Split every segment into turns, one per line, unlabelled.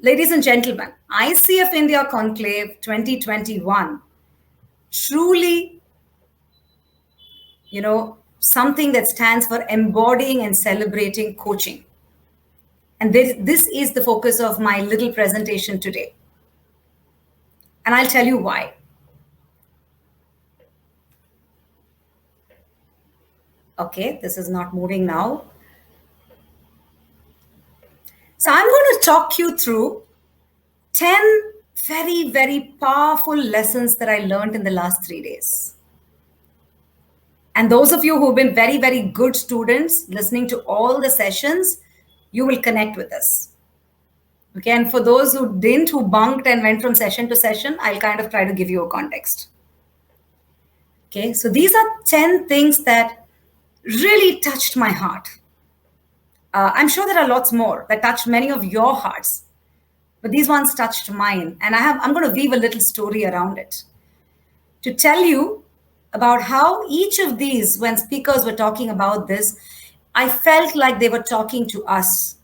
Ladies and gentlemen, ICF India Conclave 2021, truly, something that stands for embodying and celebrating coaching. And this is the focus of my little presentation today. And I'll tell you why. Okay, this is not moving now. So I'm going to talk you through 10 very, very powerful lessons that I learned in the last 3 days. And those of you who've been very, very good students listening to all the sessions, you will connect with us. Okay, and for those who didn't, who bunked and went from session to session, I'll kind of try to give you a context. Okay, so these are 10 things that really touched my heart. I'm sure there are lots more that touched many of your hearts, but these ones touched mine. And I'm going to weave a little story around it to tell you about how each of these, when speakers were talking about this, I felt like they were talking to us.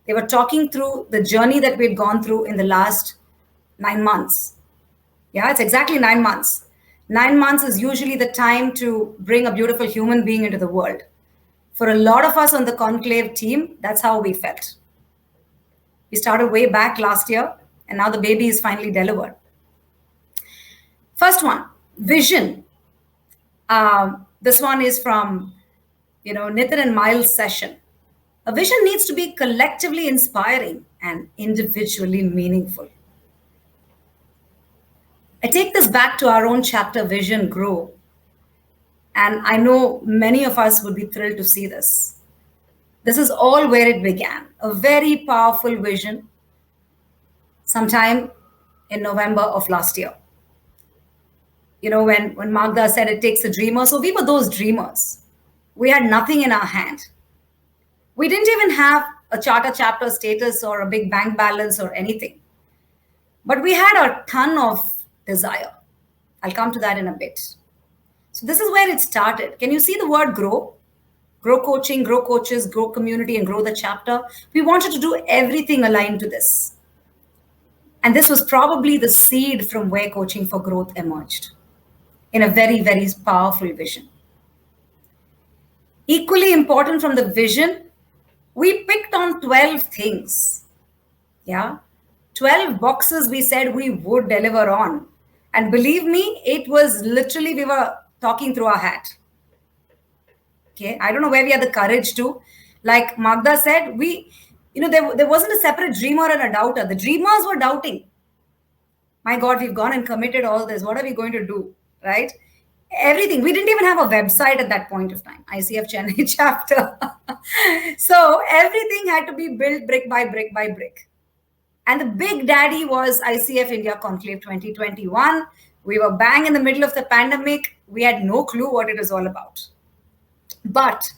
They were talking through the journey that we'd gone through in the last 9 months. Yeah, it's exactly 9 months. 9 months is usually the time to bring a beautiful human being into the world. For a lot of us on the Conclave team, that's how we felt. We started way back last year, and now the baby is finally delivered. First one, vision. This one is from, Nitin and Miles' session. A vision needs to be collectively inspiring and individually meaningful. I take this back to our own chapter, Vision Grow. And I know many of us would be thrilled to see this. This is all where it began. A very powerful vision sometime in November of last year. When Magda said it takes a dreamer. So we were those dreamers. We had nothing in our hand. We didn't even have a charter chapter status or a big bank balance or anything. But we had a ton of desire. I'll come to that in a bit. So this is where it started. Can you see the word grow? Grow coaching, grow coaches, grow community, and grow the chapter. We wanted to do everything aligned to this. And this was probably the seed from where Coaching for Growth emerged in a very, very powerful vision. Equally important from the vision, we picked on 12 things. Yeah, 12 boxes we said we would deliver on. And believe me, it was literally, we were talking through our hat. Okay, I don't know where we had the courage to. Like Magda said, there wasn't a separate dreamer and a doubter. The dreamers were doubting. My God, we've gone and committed all this. What are we going to do? Right? Everything. We didn't even have a website at that point of time, ICF Chennai chapter. So everything had to be built brick by brick by brick. And the big daddy was ICF India Conclave 2021. We were bang in the middle of the pandemic. We had no clue what it was all about. But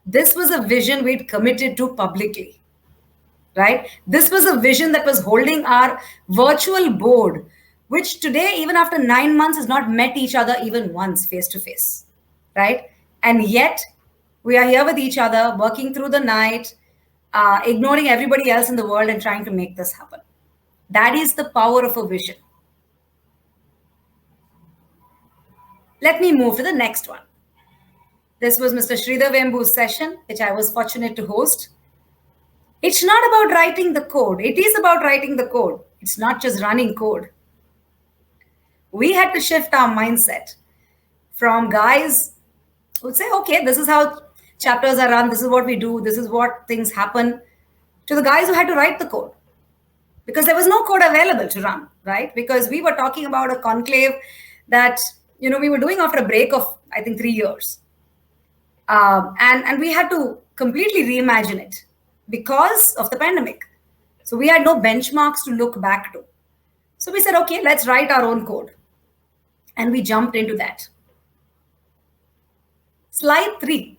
this was a vision we'd committed to publicly, right? This was a vision that was holding our virtual board, which today, even after 9 months, has not met each other even once face to face, right? And yet we are here with each other, working through the night, ignoring everybody else in the world and trying to make this happen. That is the power of a vision. Let me move to the next one. This was Mr. Sridhar Vembu's session, which I was fortunate to host. It's not about writing the code. It is about writing the code. It's not just running code. We had to shift our mindset from guys who would say, okay, this is how chapters are run. This is what we do. This is what things happen, to the guys who had to write the code. Because there was no code available to run, right? Because we were talking about a conclave that, we were doing after a break of, I think, 3 years. And we had to completely reimagine it because of the pandemic. So we had no benchmarks to look back to. So we said, okay, let's write our own code. And we jumped into that. Slide 3,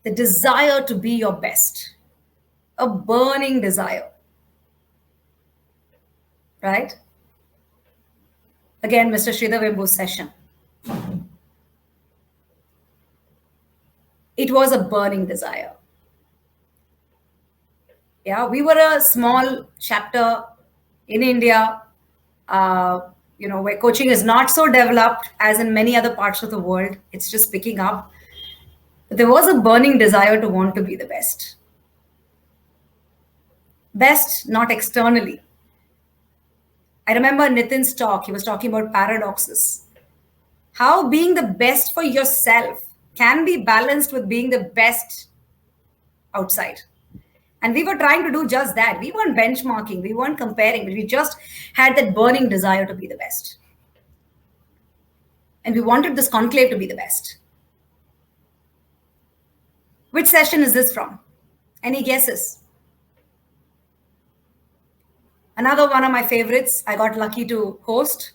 the desire to be your best, a burning desire, right? Again, Mr. Sridhar Vembu's session. It was a burning desire. Yeah, we were a small chapter in India, uh, where coaching is not so developed as in many other parts of the world. It's just picking up. But there was a burning desire to want to be the best. Best, not externally. I remember Nitin's talk, he was talking about paradoxes. How being the best for yourself can be balanced with being the best outside. And we were trying to do just that. We weren't benchmarking, we weren't comparing, but we just had that burning desire to be the best. And we wanted this conclave to be the best. Which session is this from? Any guesses? Another one of my favorites, I got lucky to host.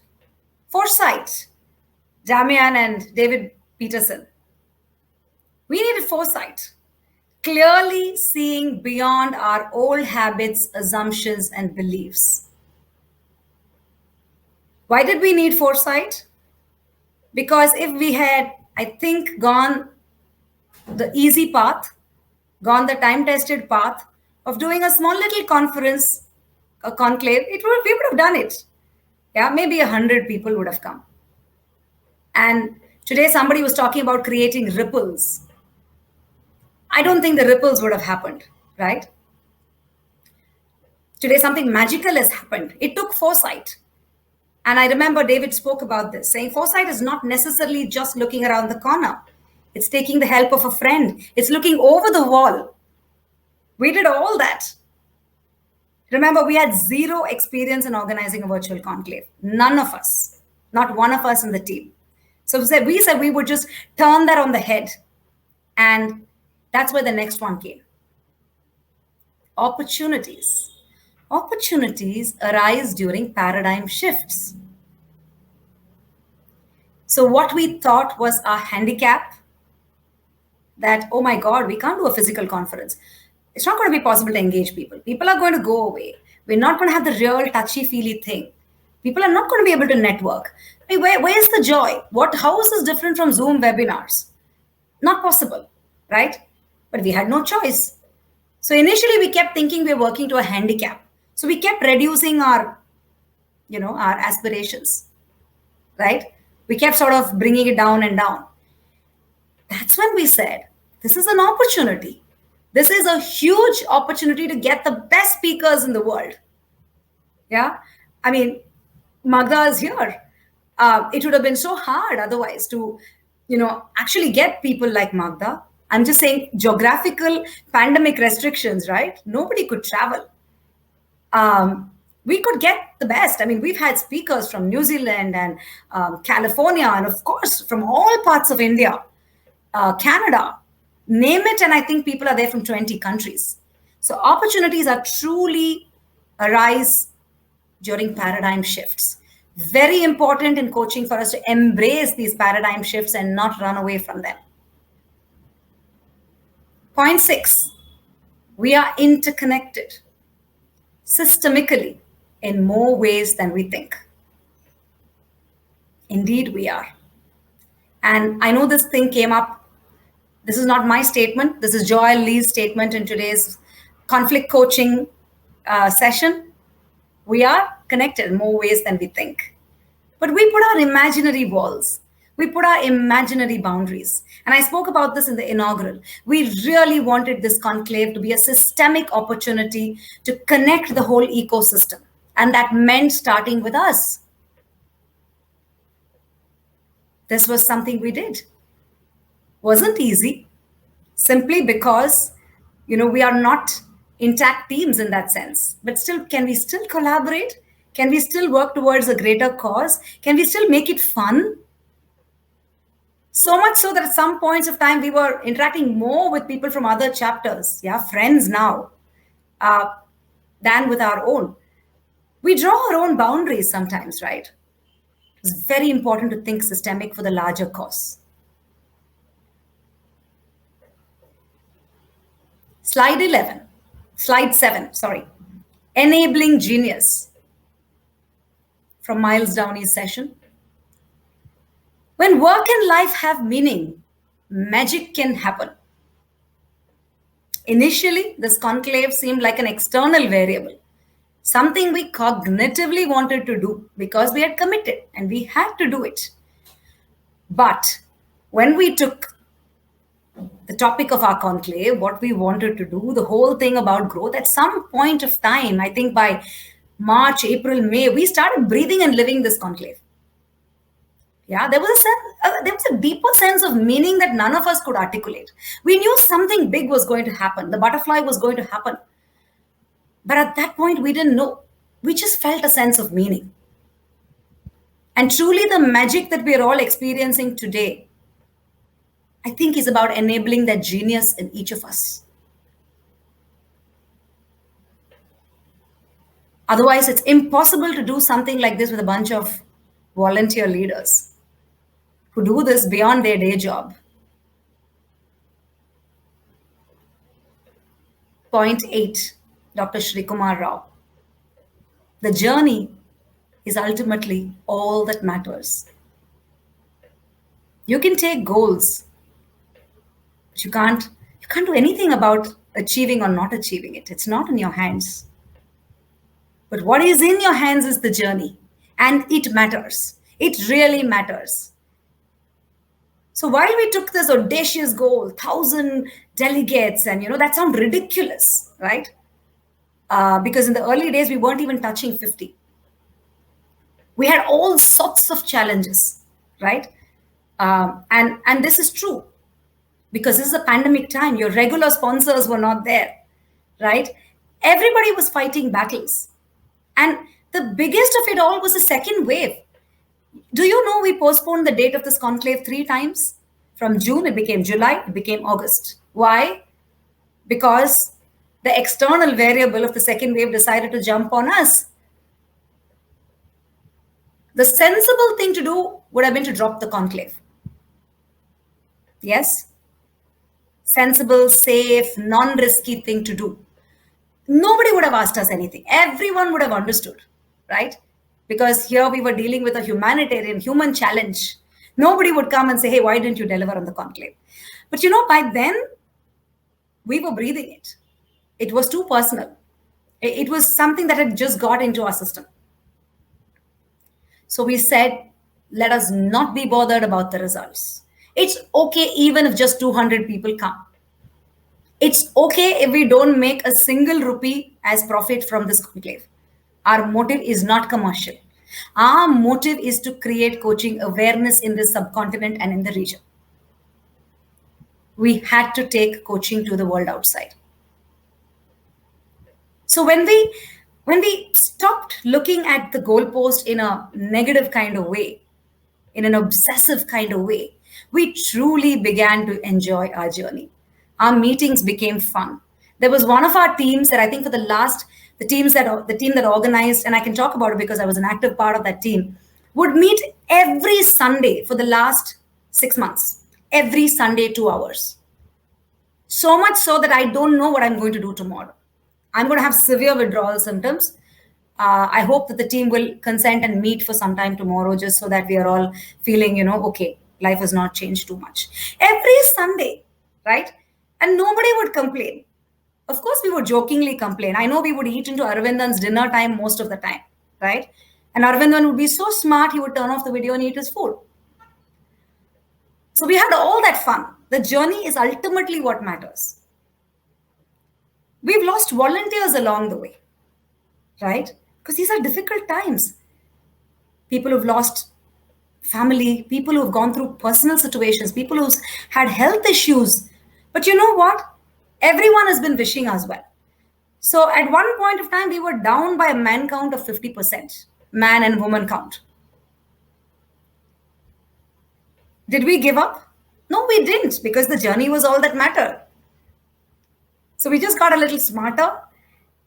Foresight, Damian and David Peterson. We needed foresight. Clearly seeing beyond our old habits, assumptions, and beliefs. Why did we need foresight? Because if we had, I think, gone the easy path, gone the time tested path of doing a small little conference, a conclave, we would have done it. Yeah, maybe 100 people would have come. And today somebody was talking about creating ripples. I don't think the ripples would have happened, right? Today something magical has happened. It took foresight. And I remember David spoke about this, saying foresight is not necessarily just looking around the corner. It's taking the help of a friend. It's looking over the wall. We did all that. Remember, we had zero experience in organizing a virtual conclave. None of us, not one of us in the team. So we said we would just turn that on the head. And that's where the next one came. Opportunities. Opportunities arise during paradigm shifts. So what we thought was our handicap, that, oh my God, we can't do a physical conference. It's not going to be possible to engage people. People are going to go away. We're not going to have the real touchy-feely thing. People are not going to be able to network. I mean, where's the joy? How is this different from Zoom webinars? Not possible, right? But we had no choice. So initially we kept thinking we were working to a handicap. So we kept reducing our aspirations, right? We kept sort of bringing it down and down. That's when we said, this is an opportunity. This is a huge opportunity to get the best speakers in the world. Yeah. I mean, Magda is here. It would have been so hard otherwise to, actually get people like Magda. I'm just saying geographical pandemic restrictions, right? Nobody could travel. We could get the best. I mean, we've had speakers from New Zealand and California, and of course, from all parts of India, Canada, name it. And I think people are there from 20 countries. So opportunities are truly arise during paradigm shifts. Very important in coaching for us to embrace these paradigm shifts and not run away from them. Point 6, we are interconnected systemically in more ways than we think. Indeed, we are. And I know this thing came up. This is not my statement. This is Joel Lee's statement in today's conflict coaching session. We are connected in more ways than we think. But we put our imaginary walls. We put our imaginary boundaries. And I spoke about this in the inaugural. We really wanted this conclave to be a systemic opportunity to connect the whole ecosystem. And that meant starting with us. This was something we did. Wasn't easy, simply because, we are not intact teams in that sense. But still, can we still collaborate? Can we still work towards a greater cause? Can we still make it fun? So much so that at some points of time, we were interacting more with people from other chapters, friends now, than with our own. We draw our own boundaries sometimes, right? It's very important to think systemic for the larger cause. Slide 7, sorry. Enabling genius from Miles Downey's session. When work and life have meaning, magic can happen. Initially, this conclave seemed like an external variable, something we cognitively wanted to do because we had committed and we had to do it. But when we took the topic of our conclave, what we wanted to do, the whole thing about growth, at some point of time, I think by March, April, May, we started breathing and living this conclave. Yeah, there was a deeper sense of meaning that none of us could articulate. We knew something big was going to happen. The butterfly was going to happen. But at that point, we didn't know. We just felt a sense of meaning. And truly, the magic that we are all experiencing today, I think, is about enabling that genius in each of us. Otherwise, it's impossible to do something like this with a bunch of volunteer leaders who do this beyond their day job. Point 8, Dr. Shri Kumar Rao. The journey is ultimately all that matters. You can take goals, but you can't do anything about achieving or not achieving it. It's not in your hands. But what is in your hands is the journey, and it matters. It really matters. So while we took this audacious goal, 1,000 delegates, and that sounds ridiculous, right? Because in the early days, we weren't even touching 50. We had all sorts of challenges, right? And this is true because this is a pandemic time. Your regular sponsors were not there, right? Everybody was fighting battles. And the biggest of it all was the second wave. Do you know we postponed the date of this conclave 3 times? From June, it became July, it became August. Why? Because the external variable of the second wave decided to jump on us. The sensible thing to do would have been to drop the conclave. Yes? Sensible, safe, non-risky thing to do. Nobody would have asked us anything. Everyone would have understood, right? Because here we were dealing with a humanitarian, human challenge. Nobody would come and say, hey, why didn't you deliver on the conclave? But by then, we were breathing it. It was too personal. It was something that had just got into our system. So we said, let us not be bothered about the results. It's okay even if just 200 people come. It's okay if we don't make a single rupee as profit from this conclave. Our motive is not commercial. Our motive is to create coaching awareness in this subcontinent and in the region. We had to take coaching to the world outside. So when we stopped looking at the goalpost in a negative kind of way, in an obsessive kind of way, we truly began to enjoy our journey. Our meetings became fun. There was one of our teams that I think the team that organized, and I can talk about it because I was an active part of that team, would meet every Sunday for the last 6 months. Every Sunday, 2 hours. So much so that I don't know what I'm going to do tomorrow. I'm going to have severe withdrawal symptoms. I hope that the team will consent and meet for some time tomorrow, just so that we are all feeling, okay, life has not changed too much. Every Sunday, right? And nobody would complain. Of course, we would jokingly complain. I know we would eat into Arvindan's dinner time most of the time, right? And Arvindan would be so smart, he would turn off the video and eat his food. So we had all that fun. The journey is ultimately what matters. We've lost volunteers along the way, right? Because these are difficult times. People who've lost family, people who've gone through personal situations, people who've had health issues. But you know what? Everyone has been wishing us well. So at one point of time, we were down by a man count of 50%, man and woman count. Did we give up? No, we didn't, because the journey was all that mattered. So we just got a little smarter,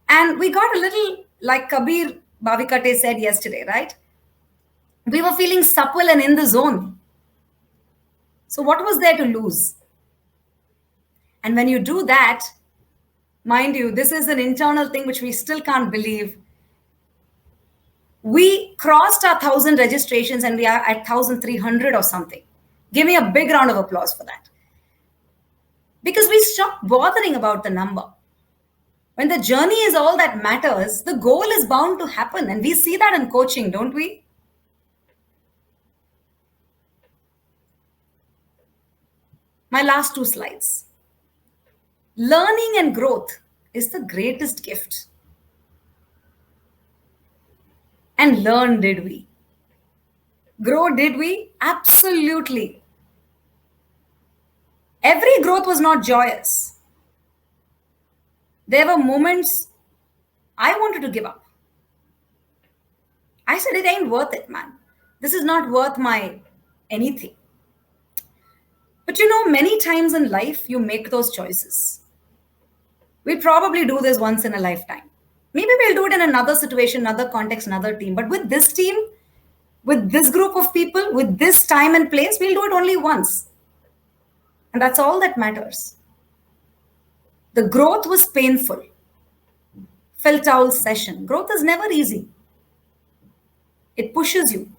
and we got a little, like Kabir Bhavikate said yesterday, right? We were feeling supple and in the zone. So what was there to lose? And when you do that, mind you, this is an internal thing which we still can't believe. We crossed our 1,000 registrations and we are at 1,300 or something. Give me a big round of applause for that. Because we stop bothering about the number. When the journey is all that matters, the goal is bound to happen. And we see that in coaching, don't we? My last two slides. Learning and growth is the greatest gift. And learn, did we? Grow, did we? Absolutely. Every growth was not joyous. There were moments I wanted to give up. I said, it ain't worth it, man. This is not worth my anything. But many times in life, you make those choices. We probably do this once in a lifetime. Maybe we'll do it in another situation, another context, another team. But with this team, with this group of people, with this time and place, we'll do it only once. And that's all that matters. The growth was painful. Felt towel session. Growth is never easy. It pushes you,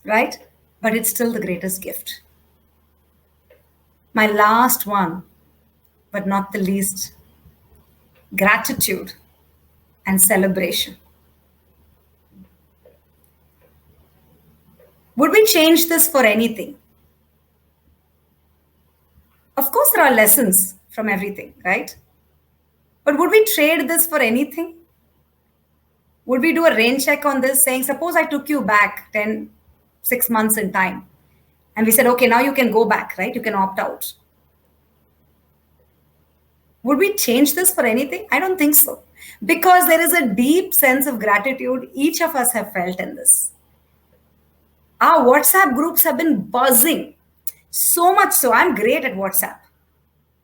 right? But it's still the greatest gift. My last one, but not the least, gratitude and celebration. Would we change this for anything? Of course, there are lessons from everything, right? But would we trade this for anything? Would we do a rain check on this saying, suppose I took you back 6 months in time, and we said, okay, now you can go back, right? You can opt out. Would we change this for anything? I don't think so. Because there is a deep sense of gratitude each of us have felt in this. Our WhatsApp groups have been buzzing. So much so, I'm great at WhatsApp.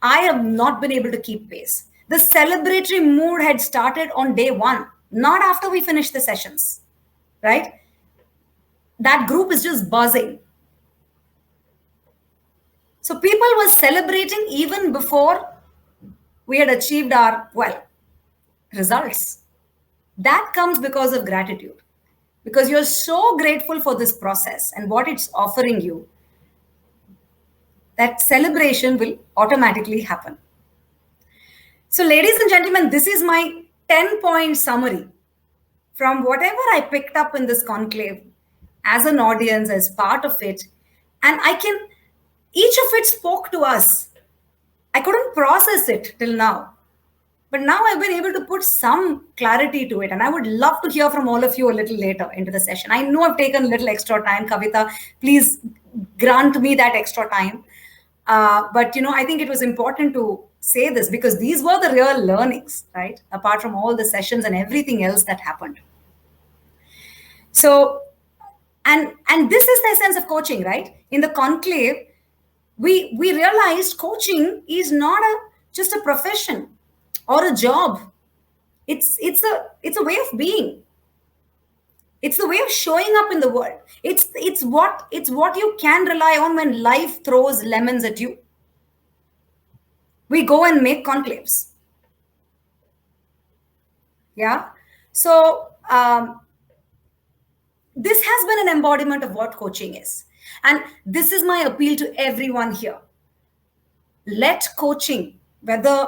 I have not been able to keep pace. The celebratory mood had started on day one, not after we finished the sessions, right? That group is just buzzing. So people were celebrating even before we had achieved our, results. That comes because of gratitude. Because you're so grateful for this process and what it's offering you, that celebration will automatically happen. So, ladies and gentlemen, this is my 10-point summary from whatever I picked up in this conclave as an audience, as part of it. And each of it spoke to us. I couldn't process it till now. But now I've been able to put some clarity to it. And I would love to hear from all of you a little later into the session. I know I've taken a little extra time. Kavita, please grant me that extra time. But I think it was important to say this because these were the real learnings, right? Apart from all the sessions and everything else that happened. So, and this is the essence of coaching, right? In the conclave, we realized coaching is not just a profession or a job. It's a way of being. It's the way of showing up in the world. It's what you can rely on when life throws lemons at you. We go and make conclaves. Yeah. So this has been an embodiment of what coaching is. And this is my appeal to everyone here. Let coaching, whether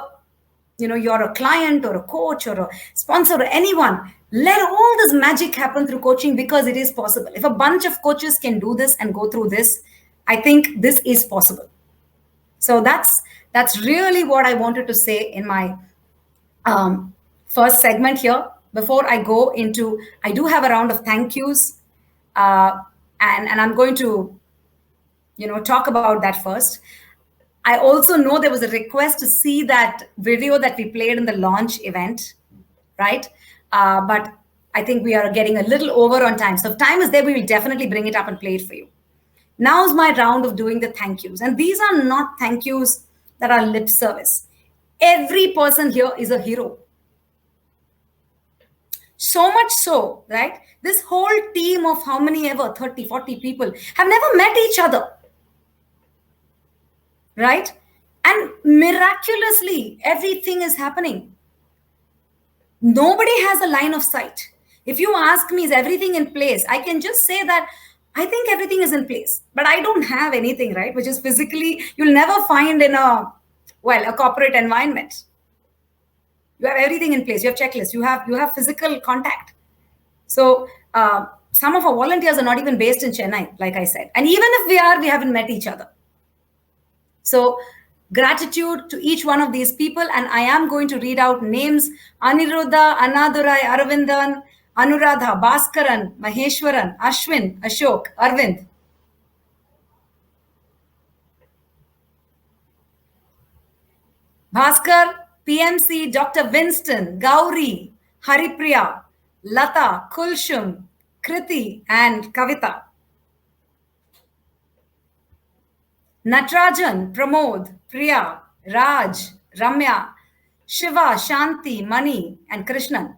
you're a client or a coach or a sponsor or anyone, let all this magic happen through coaching because it is possible. If a bunch of coaches can do this and go through this, I think this is possible. So that's really what I wanted to say in my first segment here. Before I go into, I do have a round of thank yous, and I'm going to talk about that first. I also know there was a request to see that video that we played in the launch event, right? But I think we are getting a little over on time. So if time is there, we will definitely bring it up and play it for you. Now's my round of doing the thank yous. And these are not thank yous that are lip service. Every person here is a hero. So much so, right? This whole team of how many ever, 30, 40 people have never met each other. Right? And miraculously, everything is happening. Nobody has a line of sight. If you ask me, is everything in place? I can just say that I think everything is in place, but I don't have anything, right? Which is physically, you'll never find in a corporate environment. You have everything in place. You have checklists. You have physical contact. So some of our volunteers are not even based in Chennai, like I said. And even if we are, we haven't met each other. So gratitude to each one of these people. And I am going to read out names: Aniruddha, Annadurai, Aravindan, Anuradha, Bhaskaran, Maheshwaran, Ashwin, Ashok, Arvind. Bhaskar, PMC, Dr. Winston, Gauri, Haripriya, Lata, Kulshum, Kriti, and Kavita. Natrajan, Pramod, Priya, Raj, Ramya, Shiva, Shanti, Mani, and Krishnan.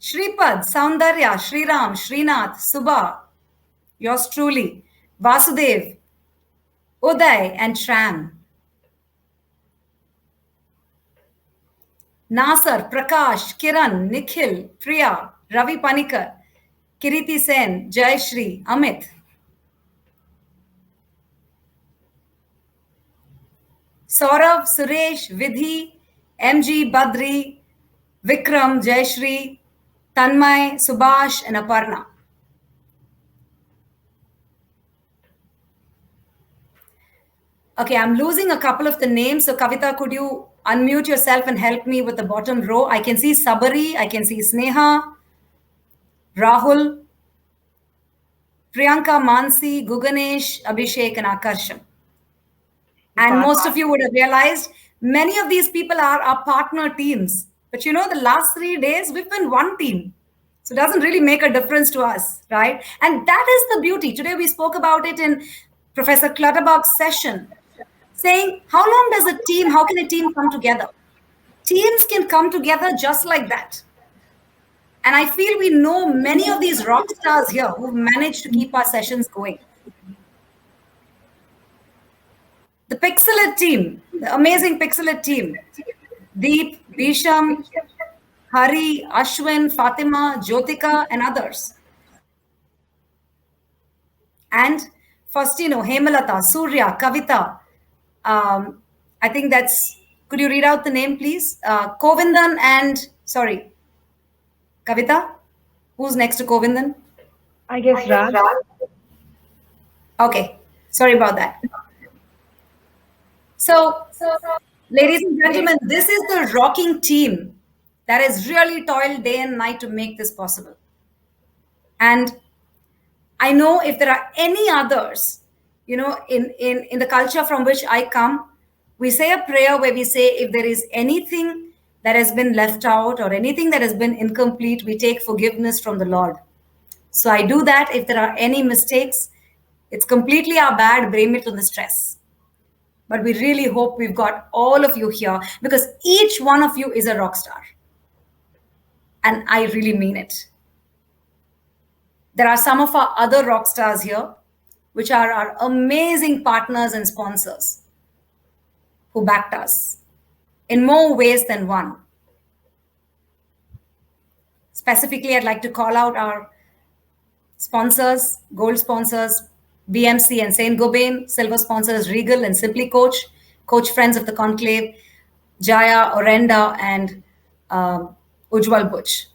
Shripad, Saundarya, Shriram, Srinath, Subha, yours truly, Vasudev, Uday, and Shram. Nasar, Prakash, Kiran, Nikhil, Priya, Ravi Panikar, Kiriti Sen, Jayashri, Amit. Saurav, Suresh, Vidhi, MG, Badri, Vikram, Jayashri, Tanmay, Subhash, and Aparna. Okay, I'm losing a couple of the names. So Kavita, could you unmute yourself and help me with the bottom row? I can see Sabari, I can see Sneha, Rahul, Priyanka, Mansi, Guganesh, Abhishek, and Akarsham. And most of you would have realized many of these people are our partner teams. But you know, the last 3 days, we've been one team. So it doesn't really make a difference to us, right? And that is the beauty. Today we spoke about it in Professor Clutterbuck's session, saying, how can a team come together? Teams can come together just like that. And I feel we know many of these rock stars here who've managed to keep our sessions going. The Pixelate team, the amazing Pixelate team, Deep, Bisham, Hari, Ashwin, Fatima, Jyotika, and others. And Faustino, Hemalata, Surya, Kavita. I think that's, could you read out the name, please? Kovindan and, sorry, Kavita? Who's next to Kovindan?
I guess Raj.
Okay, sorry about that. So, ladies and gentlemen, this is the rocking team that has really toiled day and night to make this possible. And I know if there are any others, you know, in the culture from which I come, we say a prayer where we say, if there is anything that has been left out or anything that has been incomplete, we take forgiveness from the Lord. So I do that. If there are any mistakes, it's completely our bad, blame it on the stress. But we really hope we've got all of you here, because each one of you is a rock star. And I really mean it. There are some of our other rock stars here, which are our amazing partners and sponsors who backed us in more ways than one. Specifically, I'd like to call out our sponsors, gold sponsors, BMC and Saint Gobain, silver sponsors Regal and Simply Coach, Coach Friends of the Conclave, Jaya, Orenda, and Ujwal Butch.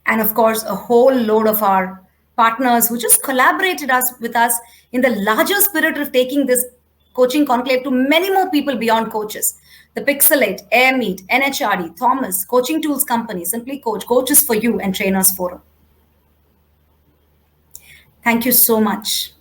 And of course, a whole load of our partners who just collaborated with us in the larger spirit of taking this coaching conclave to many more people beyond coaches. The Pixelate, Airmeet, NHRD, Thomas, Coaching Tools Company, Simply Coach, Coaches for You, and Trainers Forum. Thank you so much.